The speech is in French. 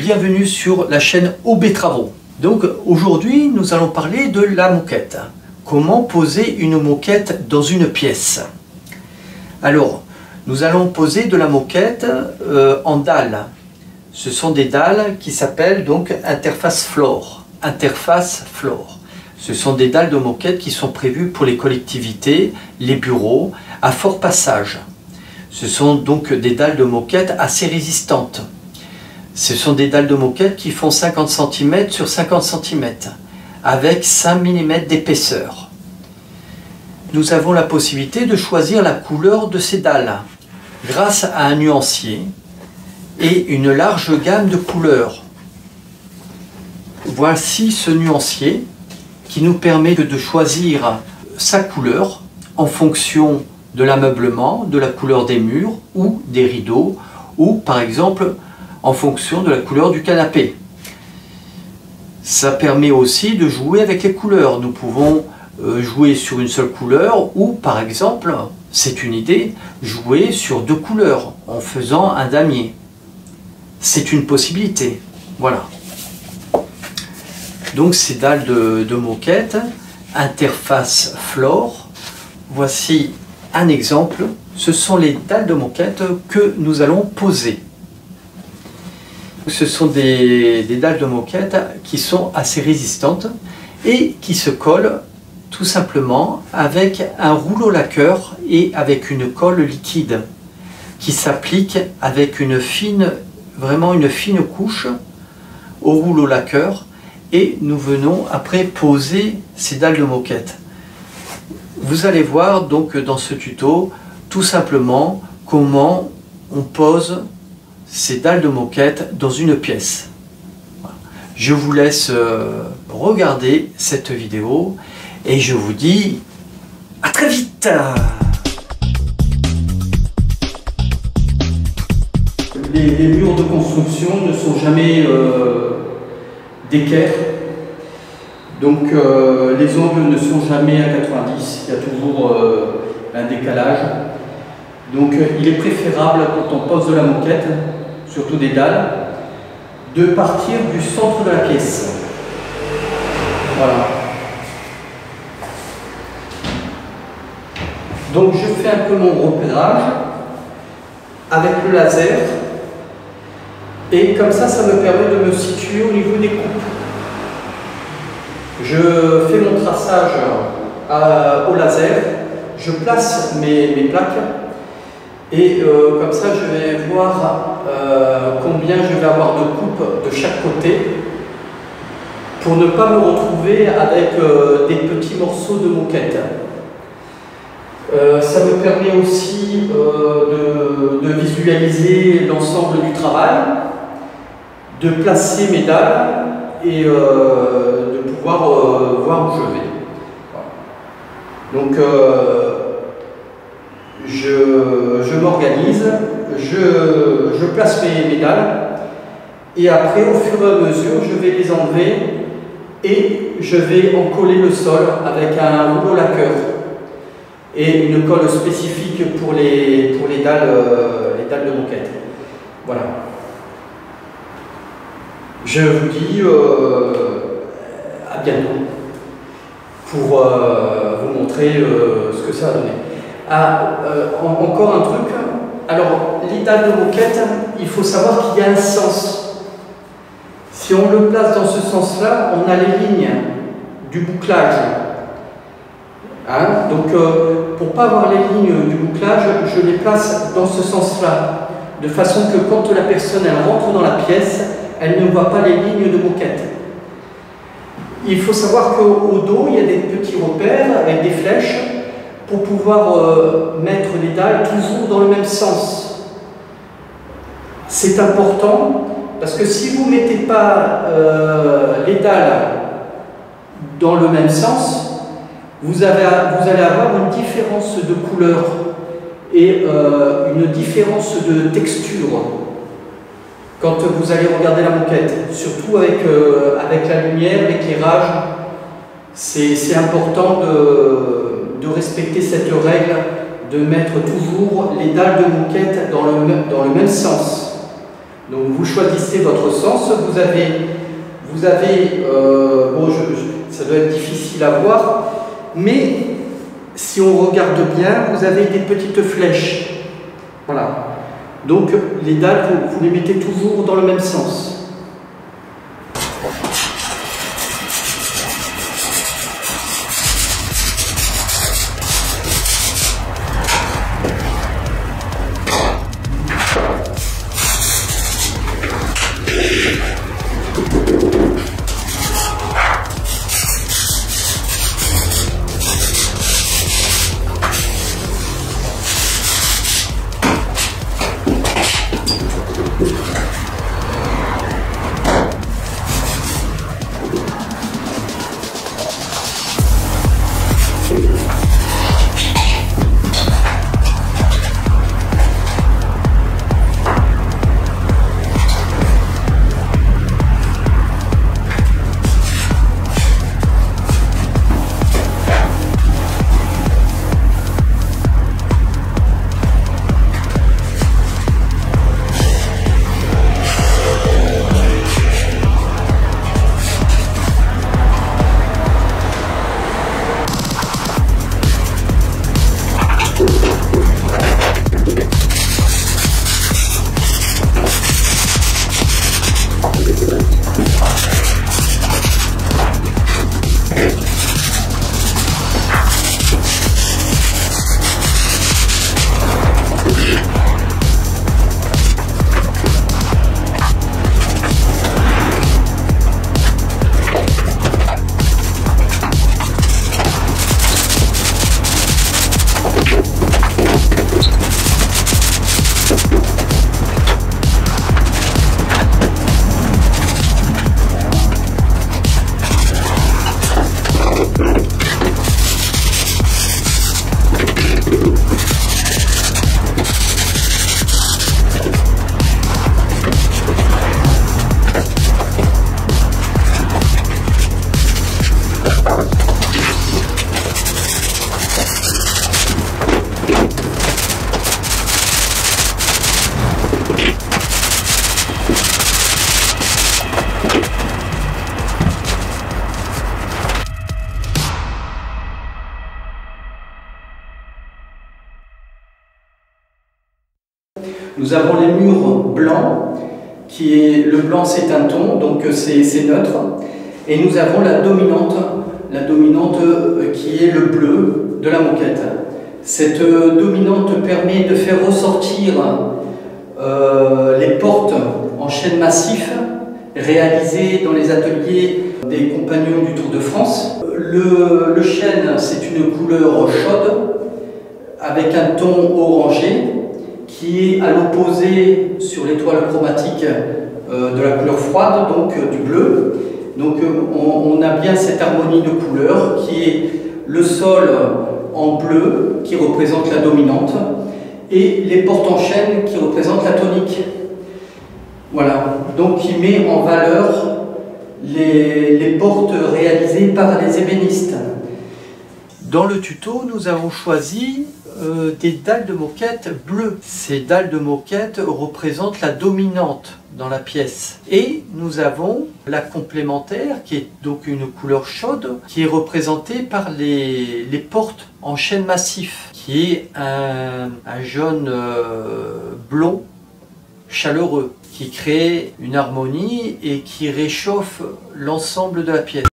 bienvenue sur la chaîne OB Travaux. Donc aujourd'hui nous allons parler de la moquette. Comment poser une moquette dans une pièce? Alors nous allons poser de la moquette en dalles. Ce sont des dalles qui s'appellent donc interface floor. Interface floor. Ce sont des dalles de moquette qui sont prévues pour les collectivités, les bureaux, à fort passage. Ce sont donc des dalles de moquette assez résistantes. Ce sont des dalles de moquette qui font 50 cm sur 50 cm, avec 5 mm d'épaisseur. Nous avons la possibilité de choisir la couleur de ces dalles, grâce à un nuancier et une large gamme de couleurs. Voici ce nuancier qui nous permet de choisir sa couleur en fonction de l'ameublement, de la couleur des murs ou des rideaux, ou par exemple en fonction de la couleur du canapé. Ça permet aussi de jouer avec les couleurs. Nous pouvons jouer sur une seule couleur ou par exemple, c'est une idée, jouer sur deux couleurs en faisant un damier. C'est une possibilité. Voilà. Donc ces dalles de moquette, interface floor, voici un exemple. Ce sont les dalles de moquette que nous allons poser. Ce sont des dalles de moquette qui sont assez résistantes et qui se collent tout simplement avec un rouleau lacqueur et avec une colle liquide qui s'applique avec vraiment une fine couche au rouleau lacqueur, et nous venons après poser ces dalles de moquette. Vous allez voir donc dans ce tuto tout simplement comment on pose ces dalles de moquette dans une pièce. Je vous laisse regarder cette vidéo et je vous dis à très vite. Les murs de construction ne sont jamais d'équerre, donc les angles ne sont jamais à 90, il y a toujours un décalage. Donc il est préférable quand on pose de la moquette, surtout des dalles, de partir du centre de la pièce. Voilà. Donc je fais un peu mon repérage avec le laser. Et comme ça, ça me permet de me situer au niveau des coupes. Je fais mon traçage au laser, je place mes plaques et comme ça je vais voir combien je vais avoir de coupes de chaque côté pour ne pas me retrouver avec des petits morceaux de moquette. Ça me permet aussi de visualiser l'ensemble du travail, de placer mes dalles et de pouvoir voir où je vais. Voilà. Donc je m'organise, je place mes dalles et après au fur et à mesure je vais les enlever et je vais en coller le sol avec un rouleau lacqueur et une colle spécifique pour les dalles de moquette. Voilà. Je vous dis à bientôt pour vous montrer ce que ça va donner. Encore un truc. Alors, les dalles de moquette, il faut savoir qu'il y a un sens. Si on le place dans ce sens-là, on a les lignes du bouclage. Hein? Donc, pour ne pas avoir les lignes du bouclage, je les place dans ce sens-là, de façon que quand la personne elle rentre dans la pièce, elle ne voit pas les lignes de moquette. Il faut savoir qu'au dos, il y a des petits repères avec des flèches pour pouvoir mettre les dalles toujours dans le même sens. C'est important parce que si vous ne mettez pas les dalles dans le même sens, vous allez avoir une différence de couleur et une différence de texture quand vous allez regarder la moquette, surtout avec la lumière, l'éclairage. C'est important de respecter cette règle, de mettre toujours les dalles de moquette dans le même sens Donc vous choisissez votre sens, vous avez bon, ça doit être difficile à voir, mais si on regarde bien, vous avez des petites flèches. Voilà. Donc les dalles, vous les mettez toujours dans le même sens. Nous avons les murs blancs, le blanc c'est un ton, donc c'est neutre, et nous avons la dominante qui est le bleu de la moquette. Cette dominante permet de faire ressortir les portes en chêne massif réalisées dans les ateliers des compagnons du Tour de France. Le chêne, c'est une couleur chaude avec un ton orangé qui est à l'opposé sur l'étoile chromatique de la couleur froide, donc du bleu. Donc on a bien cette harmonie de couleurs qui est le sol en bleu qui représente la dominante et les portes en chêne qui représentent la tonique. Voilà, donc qui met en valeur les portes réalisées par les ébénistes. Dans le tuto, nous avons choisi des dalles de moquette bleues. Ces dalles de moquette représentent la dominante dans la pièce. Et nous avons la complémentaire, qui est donc une couleur chaude, qui est représentée par les portes en chêne massif, qui est un jaune blond chaleureux, qui crée une harmonie et qui réchauffe l'ensemble de la pièce.